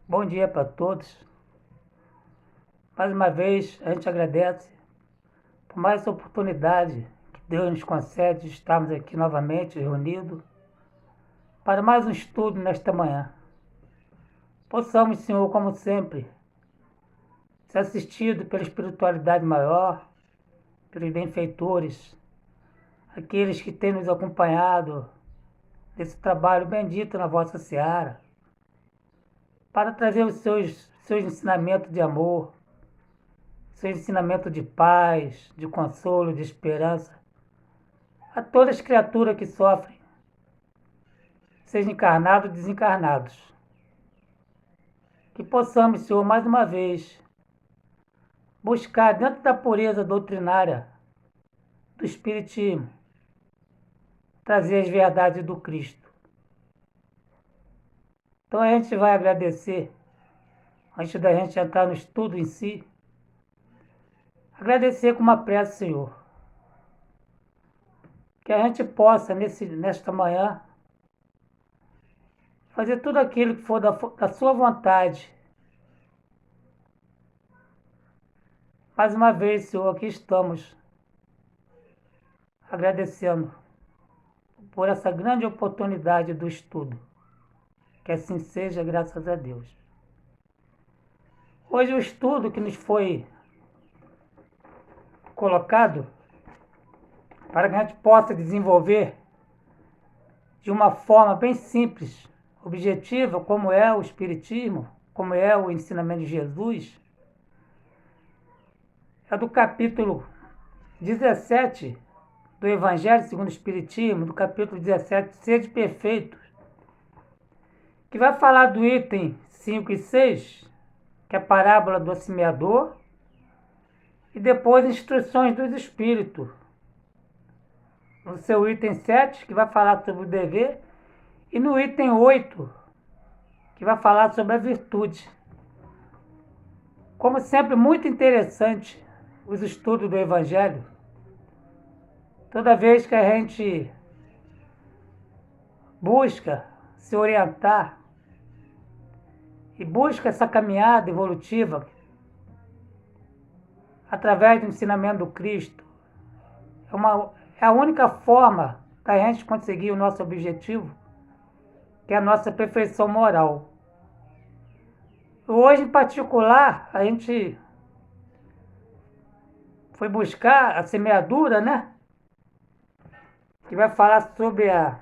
Bom dia para todos. Mais uma vez, a gente agradece por mais essa oportunidade que Deus nos concede de estarmos aqui novamente reunidos para mais um estudo nesta manhã. Possamos, Senhor, como sempre, ser assistidos pela espiritualidade maior, pelos benfeitores, aqueles que têm nos acompanhado nesse trabalho bendito na vossa seara, para trazer os seus ensinamentos de amor, seu ensinamento de paz, de consolo, de esperança, a todas as criaturas que sofrem, sejam encarnados ou desencarnados. Que possamos, Senhor, mais uma vez, buscar dentro da pureza doutrinária do Espiritismo, trazer as verdades do Cristo. Então a gente vai agradecer, antes da gente entrar no estudo em si, agradecer com uma prece, Senhor, que a gente possa, nesta manhã, fazer tudo aquilo que for da sua vontade. Mais uma vez, Senhor, aqui estamos, agradecendo por essa grande oportunidade do estudo. Que assim seja, graças a Deus. Hoje o estudo que nos foi colocado para que a gente possa desenvolver de uma forma bem simples, objetiva, como é o Espiritismo, como é o ensinamento de Jesus, é do capítulo 17 do Evangelho segundo o Espiritismo, do capítulo 17, Sede Perfeitos, que vai falar do item 5 e 6, que é a parábola do semeador, e depois instruções dos espíritos. No seu item 7, que vai falar sobre o dever, e no item 8, que vai falar sobre a virtude. Como sempre, muito interessante os estudos do Evangelho. Toda vez que a gente busca se orientar e busca essa caminhada evolutiva através do ensinamento do Cristo, é a única forma da gente conseguir o nosso objetivo, que é a nossa perfeição moral. Hoje, em particular, a gente foi buscar a semeadura, né? Que vai falar sobre a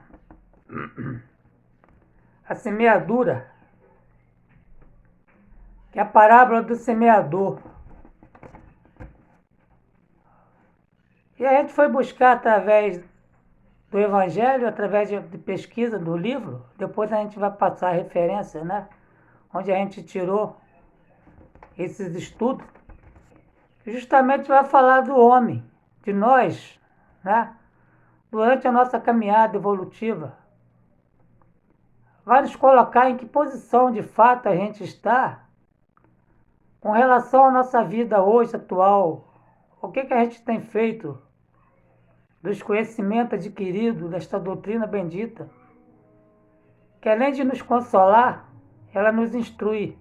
semeadura, que é a parábola do semeador. E a gente foi buscar através do Evangelho, através de pesquisa do livro, depois a gente vai passar a referência, né? Onde a gente tirou esses estudos, que justamente vai falar do homem, de nós, né? Durante a nossa caminhada evolutiva. Vai nos colocar em que posição de fato a gente está com relação à nossa vida hoje atual. O que a gente tem feito dos conhecimentos adquiridos desta doutrina bendita, que além de nos consolar, ela nos instrui.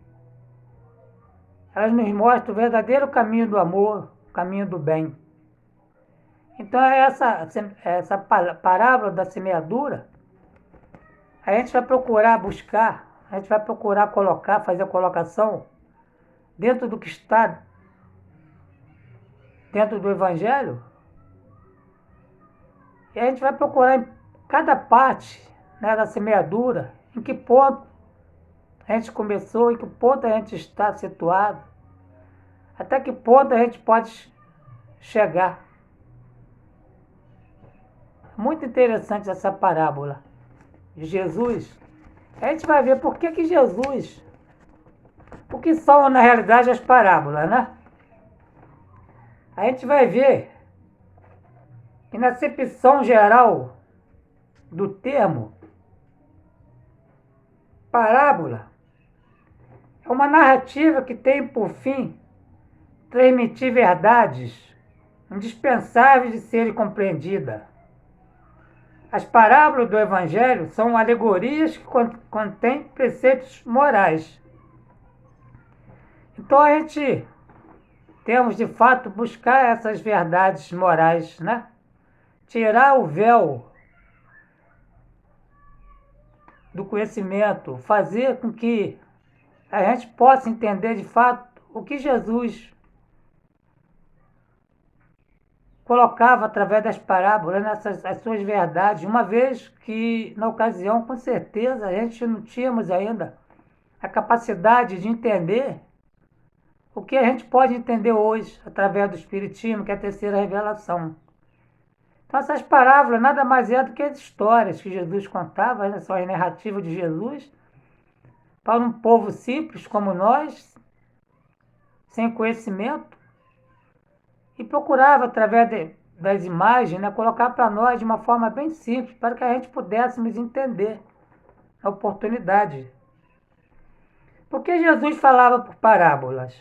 Ela nos mostra o verdadeiro caminho do amor, o caminho do bem. Então, essa parábola da semeadura, a gente vai procurar buscar, a gente vai procurar colocar, fazer a colocação dentro do que está dentro do Evangelho, e a gente vai procurar em cada parte, né, da semeadura, em que ponto a gente começou, em que ponto a gente está situado, até que ponto a gente pode chegar. Muito interessante essa parábola de Jesus. A gente vai ver por que Jesus, o que são na realidade as parábolas, né? A gente vai ver que na acepção geral do termo, parábola é uma narrativa que tem por fim transmitir verdades indispensáveis de serem compreendidas. As parábolas do Evangelho são alegorias que contêm preceitos morais Então a gente temos de fato buscar essas verdades morais, né? Tirar o véu do conhecimento, fazer com que a gente possa entender de fato o que Jesus colocava através das parábolas, nessas as suas verdades, uma vez que na ocasião, com certeza, a gente não tínhamos ainda a capacidade de entender o que a gente pode entender hoje através do Espiritismo, que é a terceira revelação. Então essas parábolas nada mais é do que as histórias que Jesus contava, né? São as narrativas de Jesus, para um povo simples como nós, sem conhecimento, e procurava, através das imagens, né, colocar para nós de uma forma bem simples, para que a gente pudéssemos entender a oportunidade. Por que Jesus falava por parábolas?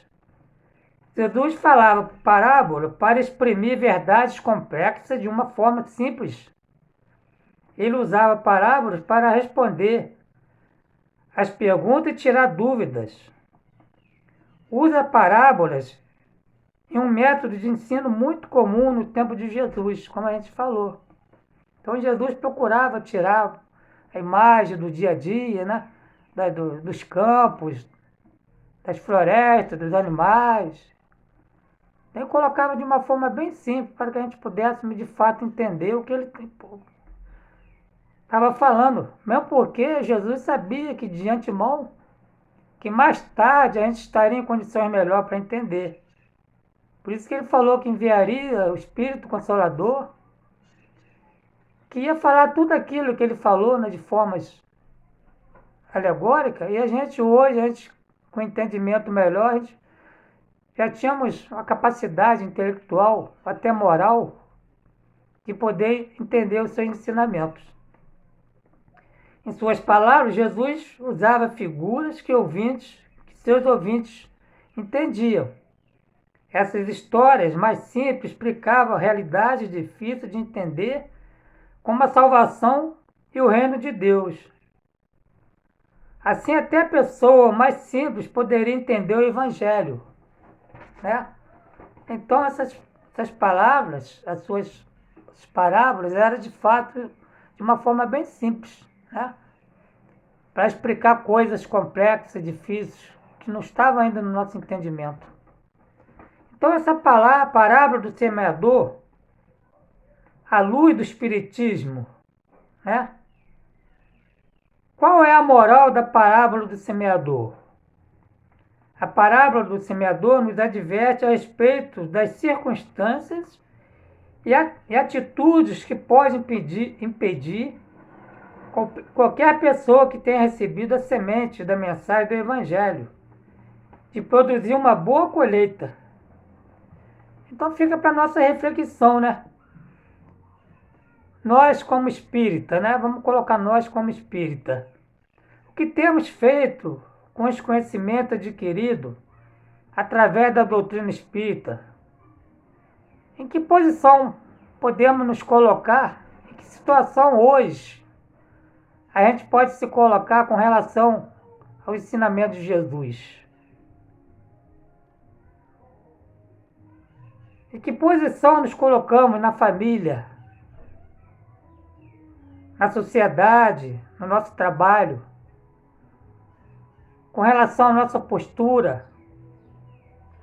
Jesus falava por parábola para exprimir verdades complexas de uma forma simples. Ele usava parábolas para responder as perguntas e tirar dúvidas. Usa parábolas em um método de ensino muito comum no tempo de Jesus, como a gente falou. Então Jesus procurava tirar a imagem do dia a dia, né? Dos campos, das florestas, dos animais. Ele colocava de uma forma bem simples para que a gente pudesse de fato entender o que ele estava falando. Mesmo porque Jesus sabia que de antemão, que mais tarde a gente estaria em condições melhores para entender. Por isso que ele falou que enviaria o Espírito Consolador, que ia falar tudo aquilo que ele falou, né, de formas alegóricas, e a gente hoje, com entendimento melhor, a gente já tínhamos a capacidade intelectual, até moral, de poder entender os seus ensinamentos. Em suas palavras, Jesus usava figuras que seus ouvintes entendiam. Essas histórias mais simples explicavam a realidade difícil de entender, como a salvação e o reino de Deus. Assim, até a pessoa mais simples poderia entender o Evangelho, né? Então, essas palavras, as parábolas, eram de fato de uma forma bem simples, né? Para explicar coisas complexas, difíceis, que não estavam ainda no nosso entendimento. Então, essa parábola do semeador, à luz do Espiritismo, né? Qual é a moral da parábola do semeador? A parábola do semeador nos adverte a respeito das circunstâncias e atitudes que podem impedir qualquer pessoa que tenha recebido a semente da mensagem do Evangelho de produzir uma boa colheita. Então fica para nossa reflexão, né? Nós como espírita, né? Vamos colocar nós como espírita. O que temos feito com os conhecimentos adquiridos através da doutrina espírita? Em que posição podemos nos colocar? Em que situação hoje a gente pode se colocar com relação ao ensinamento de Jesus? Em que posição nos colocamos na família, na sociedade, no nosso trabalho, com relação à nossa postura,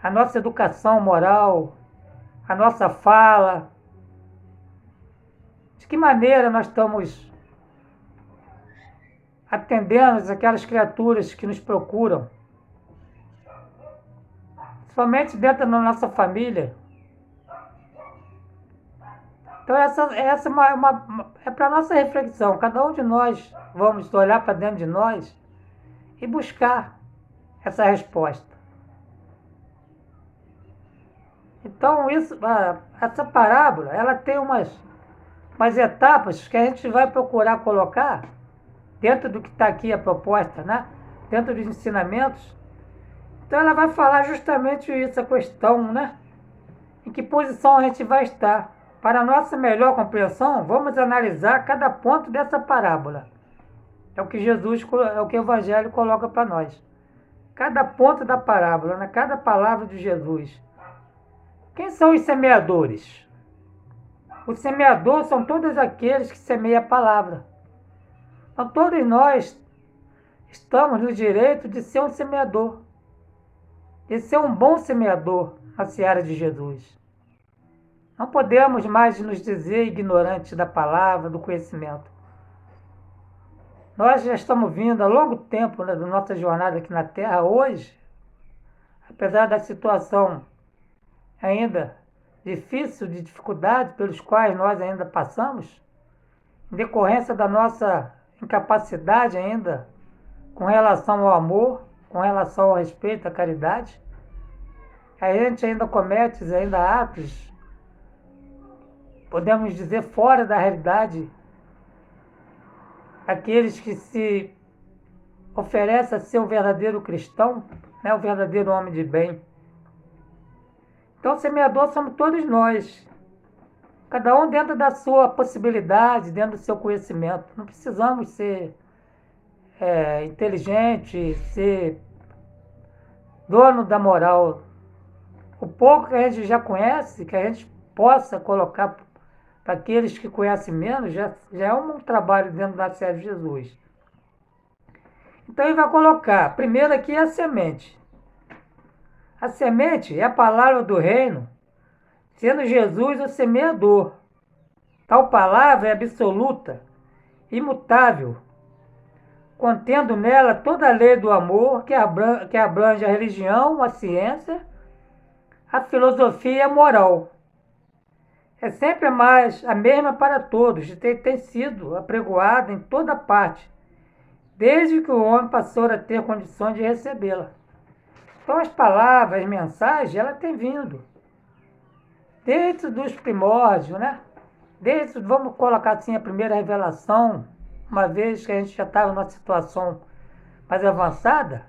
à nossa educação moral, à nossa fala? De que maneira nós estamos atendendo aquelas criaturas que nos procuram? Somente dentro da nossa família. Então essa é para nossa reflexão. Cada um de nós vamos olhar para dentro de nós e buscar essa resposta. Então essa parábola, ela tem umas etapas que a gente vai procurar colocar dentro do que está aqui a proposta, né? Dentro dos ensinamentos. Então ela vai falar justamente isso, a questão, né? Em que posição a gente vai estar. Para a nossa melhor compreensão, vamos analisar cada ponto dessa parábola. É o que o Evangelho coloca para nós. cada ponto da parábola, né? Cada palavra de Jesus. Quem são os semeadores? Os semeadores são todos aqueles que semeiam a palavra. Então todos nós estamos no direito de ser um semeador, de ser um bom semeador na seara de Jesus. Não podemos mais nos dizer ignorantes da palavra, do conhecimento. Nós já estamos vindo há longo tempo, né, da nossa jornada aqui na Terra. Hoje, apesar da situação ainda difícil, de dificuldade pelos quais nós ainda passamos, em decorrência da nossa incapacidade ainda com relação ao amor, com relação ao respeito, à caridade, a gente ainda comete ainda atos, podemos dizer, fora da realidade, aqueles que se oferecem a ser o verdadeiro cristão, né, o verdadeiro homem de bem. Então, semeador somos todos nós, cada um dentro da sua possibilidade, dentro do seu conhecimento. Não precisamos ser inteligente, ser dono da moral. O pouco que a gente já conhece, que a gente possa colocar para aqueles que conhecem menos, já é um trabalho dentro da série de Jesus. Então ele vai colocar, primeiro aqui é a semente. A semente é a palavra do reino, sendo Jesus o semeador. Tal palavra é absoluta, imutável, contendo nela toda a lei do amor que abrange a religião, a ciência, a filosofia e a moral. É sempre mais a mesma para todos, e tem sido apregoada em toda parte, desde que o homem passou a ter condições de recebê-la. Então as palavras, as mensagens, ela tem vindo desde dos primórdios, né? Desde, vamos colocar assim, a primeira revelação, uma vez que a gente já estava numa situação mais avançada,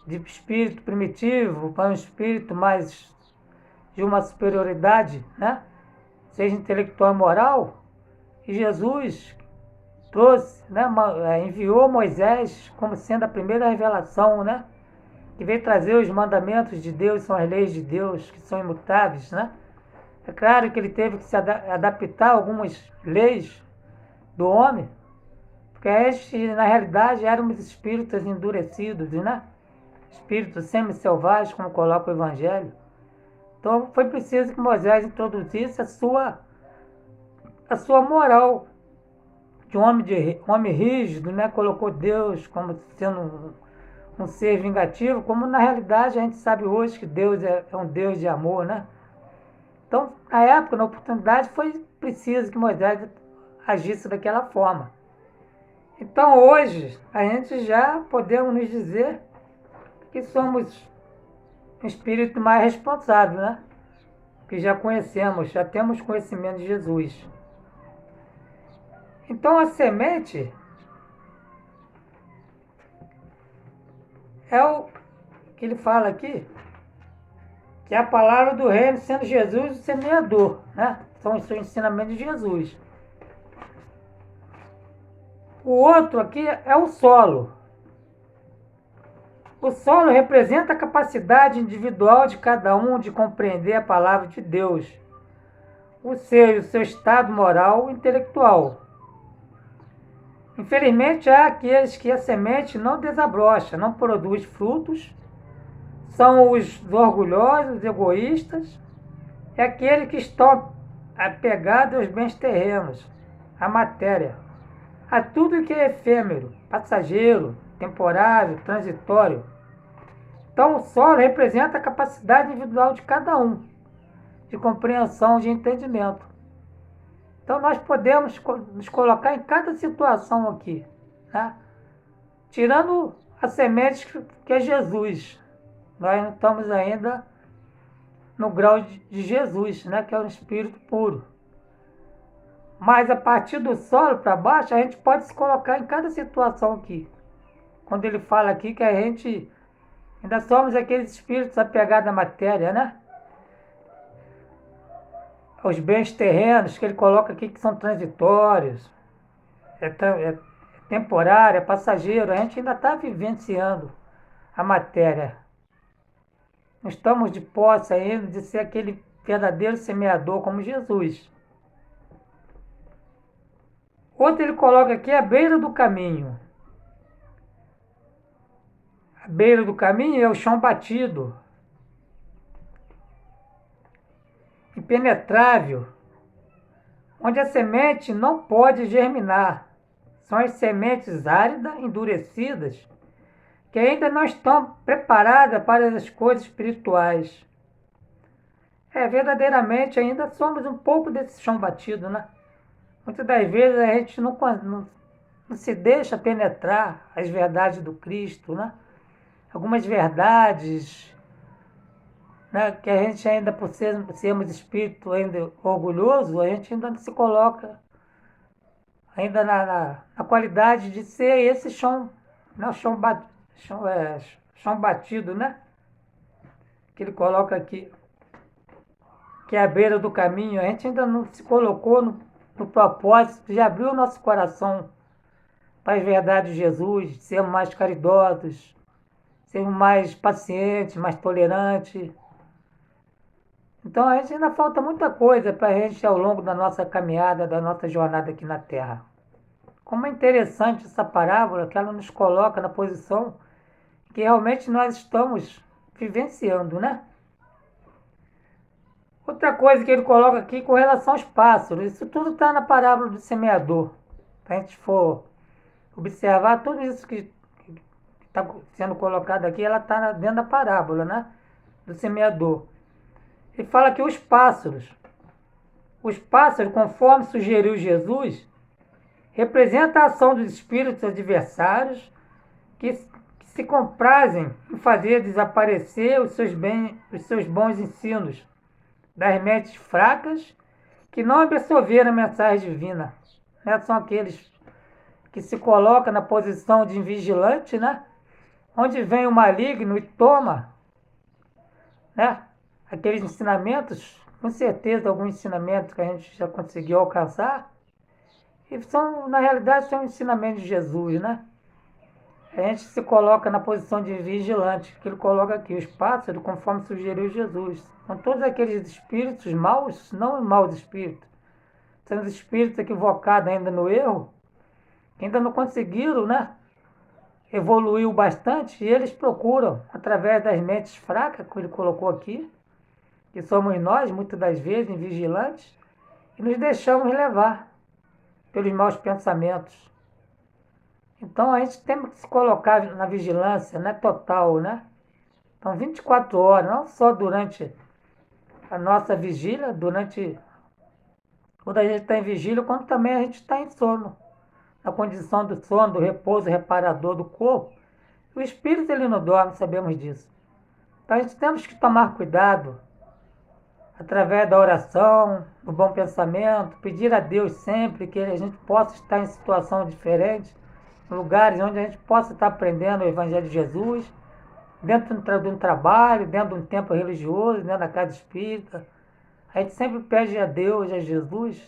de espírito primitivo para um espírito mais de uma superioridade, né? Seja intelectual e moral, e Jesus trouxe, né? Enviou Moisés como sendo a primeira revelação, né? Que veio trazer os mandamentos de Deus, são as leis de Deus, que são imutáveis, né? É claro que ele teve que se adaptar a algumas leis do homem, porque a gente, na realidade, éramos espíritos endurecidos, né? Espíritos semi-selvagens, como coloca o Evangelho. Então foi preciso que Moisés introduzisse a sua moral de um homem rígido, né? Colocou Deus como sendo um ser vingativo, como na realidade a gente sabe hoje que Deus é um Deus de amor, né? Então, na época, na oportunidade, foi preciso que Moisés agisse daquela forma. Então, hoje, a gente já podemos nos dizer que somos um espírito mais responsável, né? Que já conhecemos, já temos conhecimento de Jesus. Então, a semente é o que ele fala aqui, que é a palavra do reino, sendo Jesus o semeador, né? São os ensinamentos de Jesus. O outro aqui é o solo. O solo representa a capacidade individual de cada um de compreender a palavra de Deus, o seu estado moral e intelectual. Infelizmente, há aqueles que a semente não desabrocha, não produz frutos, são os orgulhosos, egoístas, é aqueles que estão apegados aos bens terrenos, à matéria, a tudo que é efêmero, passageiro, temporário, transitório. Então, o solo representa a capacidade individual de cada um, de compreensão, de entendimento. Então, nós podemos nos colocar em cada situação aqui, né? Tirando a semente que é Jesus. Nós não estamos ainda no grau de Jesus, né? Que é um espírito puro. Mas a partir do solo para baixo, a gente pode se colocar em cada situação aqui. Quando ele fala aqui que a gente ainda somos aqueles espíritos apegados à matéria, né? Os bens terrenos que ele coloca aqui que são transitórios, é temporário, é passageiro. A gente ainda está vivenciando a matéria. Não estamos de posse ainda de ser aquele verdadeiro semeador como Jesus. Outro ele coloca aqui a beira do caminho. A beira do caminho é o chão batido, impenetrável, onde a semente não pode germinar. São as sementes áridas, endurecidas, que ainda não estão preparadas para as coisas espirituais. Verdadeiramente ainda somos um pouco desse chão batido, né? Muitas das vezes a gente não se deixa penetrar as verdades do Cristo, né? Algumas verdades, né, que a gente ainda, por sermos espírito ainda orgulhoso, a gente ainda não se coloca ainda na qualidade de ser esse chão, né, chão batido, né? Que ele coloca aqui, que é a beira do caminho. A gente ainda não se colocou no propósito de abrir o nosso coração para as verdades de Jesus, sermos mais caridosos, sermos mais pacientes, mais tolerantes. Então a gente ainda falta muita coisa para a gente ao longo da nossa caminhada, da nossa jornada aqui na Terra. Como é interessante essa parábola, que ela nos coloca na posição que realmente nós estamos vivenciando, né? Outra coisa que ele coloca aqui com relação aos pássaros, isso tudo está na parábola do semeador. Se a gente for observar, tudo isso que está sendo colocado aqui, ela está dentro da parábola, né? Do semeador. Ele fala que os pássaros, conforme sugeriu Jesus, representam a ação dos espíritos adversários que se comprazem em fazer desaparecer os seus bons ensinos das mentes fracas que não absorveram a mensagem divina. Né? São aqueles que se colocam na posição de vigilante, né? Onde vem o maligno e toma, né, aqueles ensinamentos, com certeza alguns ensinamentos que a gente já conseguiu alcançar, e são, na realidade, são ensinamentos de Jesus, né? A gente se coloca na posição de vigilante, que ele coloca aqui, os pássaros, conforme sugeriu Jesus. São todos aqueles espíritos maus, não maus espíritos, são os espíritos equivocados ainda no erro, que ainda não conseguiram, né, evoluiu bastante, e eles procuram, através das mentes fracas, que ele colocou aqui, que somos nós, muitas das vezes, vigilantes, e nos deixamos levar pelos maus pensamentos. Então a gente tem que se colocar na vigilância, né, total, né? Então 24 horas, não só durante a nossa vigília, durante quando a gente está em vigília, quando também a gente está em sono, na condição do sono, do repouso reparador do corpo. O espírito ele não dorme, sabemos disso. Então a gente temos que tomar cuidado através da oração, do bom pensamento, pedir a Deus sempre que a gente possa estar em situação diferente, lugares onde a gente possa estar aprendendo o Evangelho de Jesus, dentro de um trabalho, dentro de um tempo religioso, dentro da casa espírita. A gente sempre pede a Deus, a Jesus,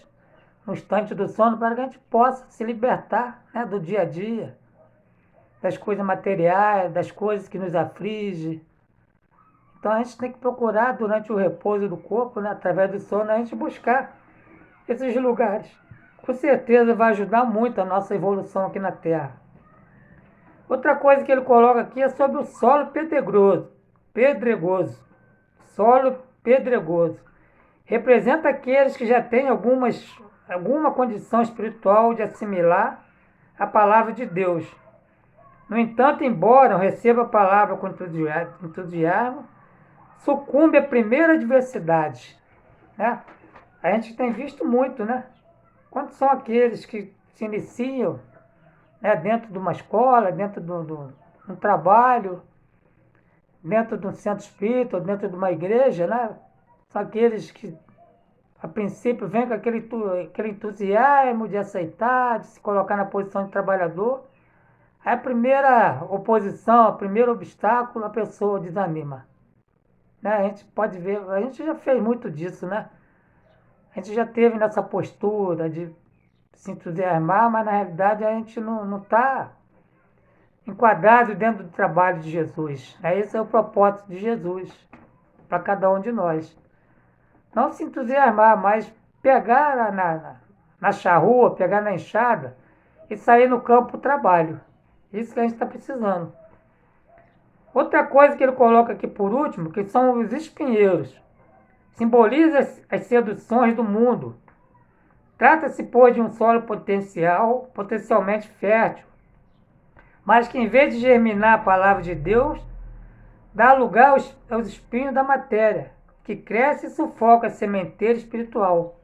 no instante do sono, para que a gente possa se libertar, né, do dia a dia, das coisas materiais, das coisas que nos afligem. Então a gente tem que procurar, durante o repouso do corpo, né, através do sono, a gente buscar esses lugares. Com certeza vai ajudar muito a nossa evolução aqui na Terra. Outra coisa que ele coloca aqui é sobre o solo pedregoso. Solo pedregoso. Representa aqueles que já têm alguma condição espiritual de assimilar a palavra de Deus. No entanto, embora receba a palavra com entusiasmo, sucumbe à primeira adversidade. Né? A gente tem visto muito, né? Quantos são aqueles que se iniciam, né, dentro de uma escola, dentro de um trabalho, dentro de um centro espírita, ou dentro de uma igreja, né? São aqueles que, a princípio, vêm com aquele entusiasmo de aceitar, de se colocar na posição de trabalhador. Aí a primeira oposição, o primeiro obstáculo, a pessoa desanima. Né? A gente pode ver, a gente já fez muito disso, né? A gente já teve nessa postura de se entusiasmar, mas na realidade a gente não está enquadrados dentro do trabalho de Jesus. Esse é o propósito de Jesus para cada um de nós. Não se entusiasmar, mas pegar na charrua, pegar na enxada e sair no campo para o trabalho. Isso que a gente está precisando. Outra coisa que ele coloca aqui por último, que são os espinheiros. Simboliza as seduções do mundo. Trata-se, pois, de um solo potencialmente fértil, mas que em vez de germinar a palavra de Deus, dá lugar aos espinhos da matéria, que cresce e sufoca a sementeira espiritual.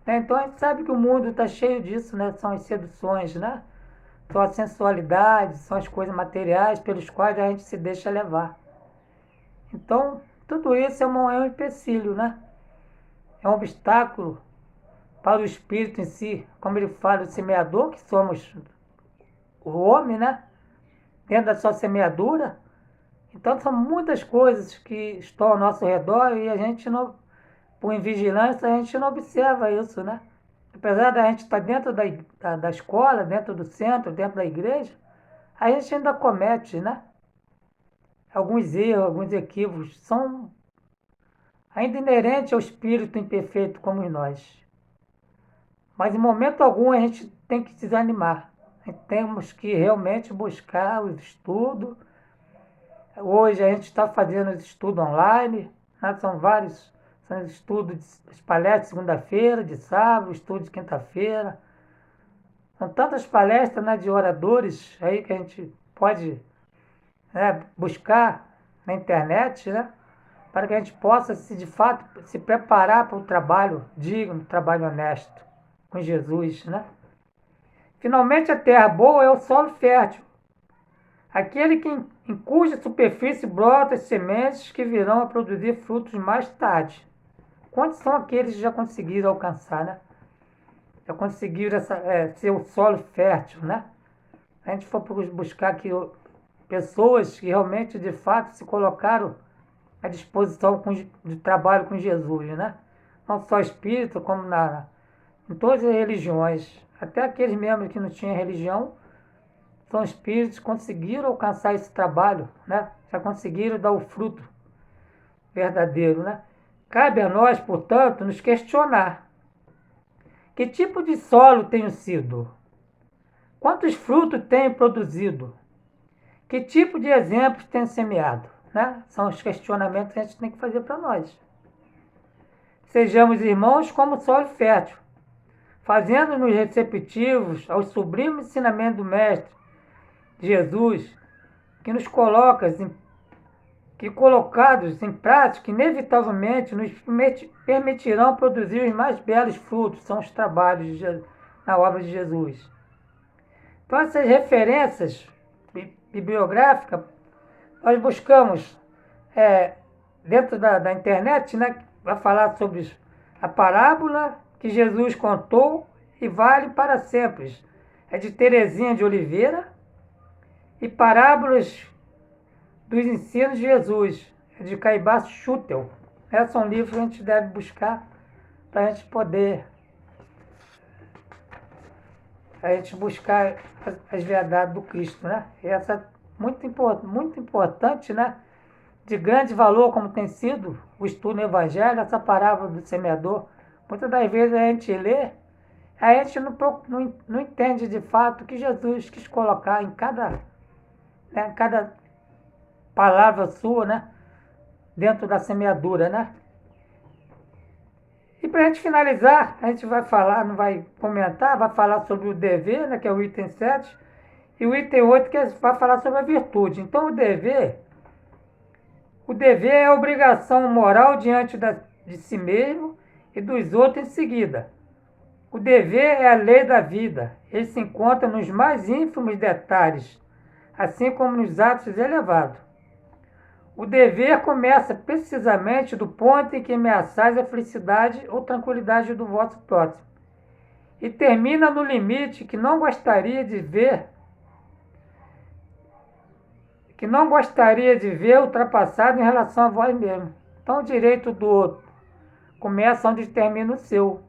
Então a gente sabe que o mundo está cheio disso, né? São as seduções, né? São a sensualidade, são as coisas materiais pelos quais a gente se deixa levar. Então, tudo isso é um empecilho, né? É um obstáculo para o espírito em si. Como ele fala, o semeador, que somos o homem, né? Dentro da sua semeadura. Então, são muitas coisas que estão ao nosso redor e a gente não, por invigilância, a gente não observa isso, né? Apesar da gente estar dentro da escola, dentro do centro, dentro da igreja, a gente ainda comete, né? Alguns erros, alguns equívocos, são ainda inerentes ao espírito imperfeito como nós. Mas em momento algum a gente tem que desanimar. Temos que realmente buscar os estudos. Hoje a gente está fazendo os estudos online, né? São vários, são estudos, as palestras de segunda-feira, de sábado, estudos de quinta-feira. São tantas palestras, né, de oradores aí que a gente pode, né, buscar na internet, né, para que a gente possa, de fato, se preparar para o trabalho digno, trabalho honesto com Jesus, né? Finalmente, a terra boa é o solo fértil, aquele em cuja superfície brotam as sementes que virão a produzir frutos mais tarde. Quantos são aqueles que já conseguiram alcançar, né? Já conseguiram ser o solo fértil, né? A gente for buscar aqui pessoas que realmente, de fato, se colocaram à disposição de trabalho com Jesus, né? Não só espírita, como em todas as religiões. Até aqueles membros que não tinham religião, são espíritos que conseguiram alcançar esse trabalho, né? Já conseguiram dar o fruto verdadeiro, né? Cabe a nós, portanto, nos questionar: que tipo de solo tenho sido? Quantos frutos tenho produzido? Que tipo de exemplos tenho semeado? Né? São os questionamentos que a gente tem que fazer para nós. Sejamos irmãos como solo fértil, fazendo-nos receptivos ao sublime ensinamento do Mestre Jesus, que nos colocados em prática, inevitavelmente nos permitirão produzir os mais belos frutos, são os trabalhos na obra de Jesus. Então, essas referências bibliográficas, nós buscamos dentro da internet, né, vai falar sobre a parábola que Jesus contou e vale para sempre. É de Terezinha de Oliveira, e Parábolas dos Ensinos de Jesus, é de Caibá Schutel. Esses são livros que a gente deve buscar para a gente poder buscar as verdades do Cristo, né? E essa é muito importante, né? De grande valor, como tem sido o estudo no Evangelho, essa parábola do semeador. Muitas das vezes a gente lê, a gente não entende de fato o que Jesus quis colocar em cada palavra sua, né? Dentro da semeadura, né? E para a gente finalizar, a gente vai falar, não vai comentar, vai falar sobre o dever, né, que é o item 7, e o item 8, que vai falar sobre a virtude. Então, o dever é a obrigação moral diante de si mesmo e dos outros em seguida. O dever é a lei da vida. Ele se encontra nos mais ínfimos detalhes, assim como nos atos elevados. O dever começa precisamente do ponto em que ameaçais a felicidade ou tranquilidade do vosso próximo, e termina no limite que não gostaria de ver ultrapassado em relação a vós mesmo. Então, o direito do outro começa onde termina o seu.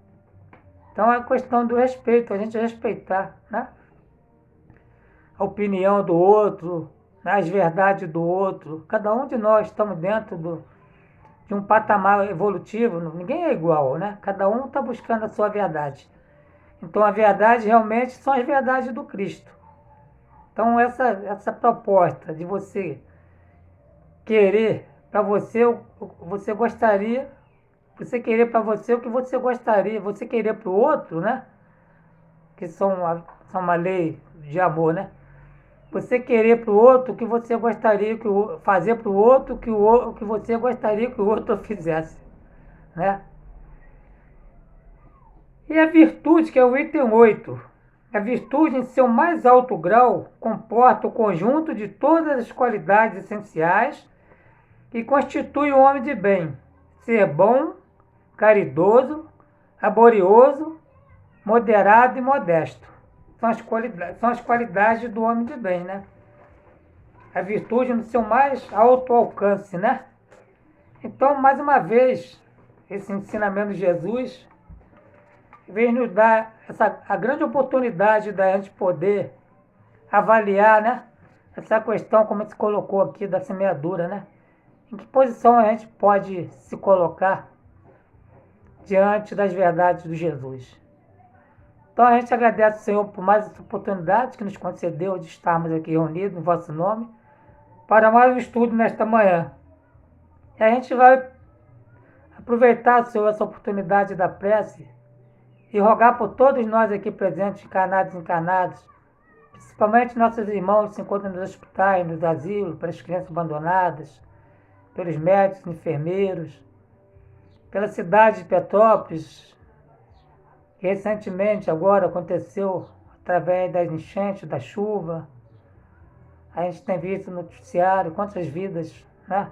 Então, é a questão do respeito, a gente respeitar, né? a opinião do outro, as verdades do outro. Cada um de nós estamos dentro de um patamar evolutivo, ninguém é igual, né? Cada um está buscando a sua verdade. Então a verdade realmente são as verdades do Cristo. Então essa proposta de você querer para você, você gostaria, você querer para você o que você gostaria, você querer para o outro, né? Que são uma lei de amor, né? Você querer para o outro o que você gostaria fazer para o outro o que você gostaria que o outro fizesse, né? E a virtude, que é o item 8. A virtude, em seu mais alto grau, comporta o conjunto de todas as qualidades essenciais que constitui o homem de bem: ser bom, caridoso, laborioso, moderado e modesto. São as qualidades do homem de bem, né? A virtude no seu mais alto alcance, né? Então, mais uma vez, esse ensinamento de Jesus veio nos dar a grande oportunidade da gente poder avaliar, né? Essa questão, como se colocou aqui, da semeadura, né? Em que posição a gente pode se colocar diante das verdades de Jesus. Então a gente agradece ao Senhor por mais essa oportunidade que nos concedeu de estarmos aqui reunidos em vosso nome para mais um estudo nesta manhã. E a gente vai aproveitar, Senhor, essa oportunidade da prece e rogar por todos nós aqui presentes, encarnados e encarnados, principalmente nossos irmãos que se encontram nos hospitais, nos asilos, pelas crianças abandonadas, pelos médicos, enfermeiros, pela cidade de Petrópolis, que recentemente agora aconteceu através das enchentes, da chuva. A gente tem visto no noticiário quantas vidas, né,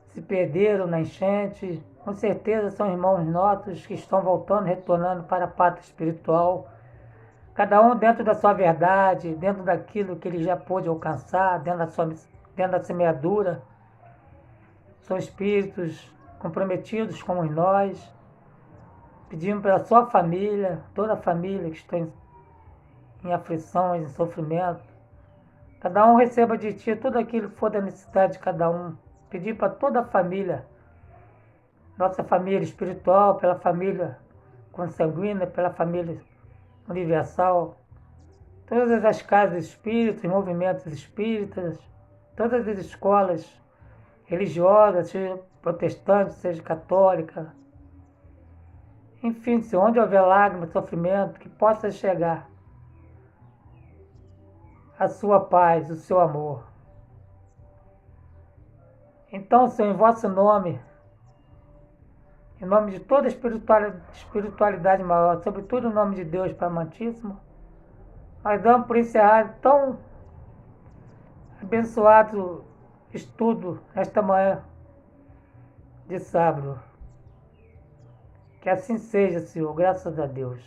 se perderam na enchente. Com certeza são irmãos nossos que estão voltando, retornando para a pátria espiritual, cada um dentro da sua verdade, dentro daquilo que ele já pôde alcançar, dentro da semeadura. São espíritos comprometidos como nós. Pedimos pela sua família, toda a família que está em aflições, em sofrimento. Cada um receba de ti tudo aquilo que for da necessidade de cada um. Pedir para toda a família, nossa família espiritual, pela família consanguínea, pela família universal, todas as casas espíritas, movimentos espíritas, todas as escolas religiosas, seja protestante, seja católica, enfim, se onde houver lágrimas, sofrimento, que possa chegar a sua paz, o seu amor. Então, Senhor, em vosso nome, em nome de toda a espiritualidade maior, sobretudo em nome de Deus Pai Amantíssimo, nós damos por encerrado tão abençoado estudo nesta manhã de sábado. Que assim seja, Senhor, graças a Deus.